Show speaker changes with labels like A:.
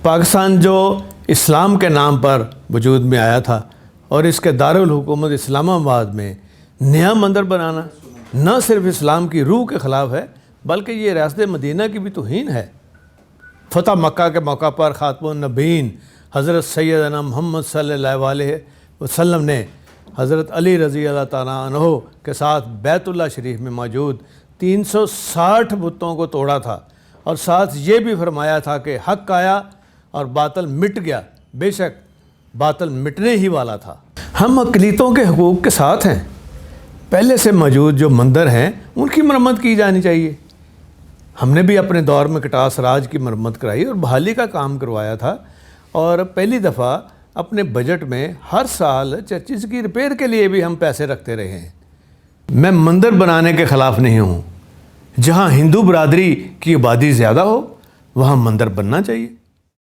A: پاکستان جو اسلام کے نام پر وجود میں آیا تھا اور اس کے دارالحکومت اسلام آباد میں نیا مندر بنانا نہ صرف اسلام کی روح کے خلاف ہے بلکہ یہ ریاست مدینہ کی بھی توہین ہے۔ فتح مکہ کے موقع پر خاتم النبیین حضرت سیدنا محمد صلی اللہ علیہ وسلم نے حضرت علی رضی اللہ تعالیٰ عنہ کے ساتھ بیت اللہ شریف میں موجود 360 بتوں کو توڑا تھا اور ساتھ یہ بھی فرمایا تھا کہ حق آیا اور باطل مٹ گیا، بے شک باطل مٹنے ہی والا تھا۔ ہم اقلیتوں کے حقوق کے ساتھ ہیں۔ پہلے سے موجود جو مندر ہیں ان کی مرمت کی جانی چاہیے۔ ہم نے بھی اپنے دور میں کٹاس راج کی مرمت کرائی اور بحالی کا کام کروایا تھا، اور پہلی دفعہ اپنے بجٹ میں ہر سال چرچز کی ریپیئر کے لیے بھی ہم پیسے رکھتے رہے ہیں۔ میں مندر بنانے کے خلاف نہیں ہوں۔ جہاں ہندو برادری کی آبادی زیادہ ہو وہاں مندر بننا چاہیے۔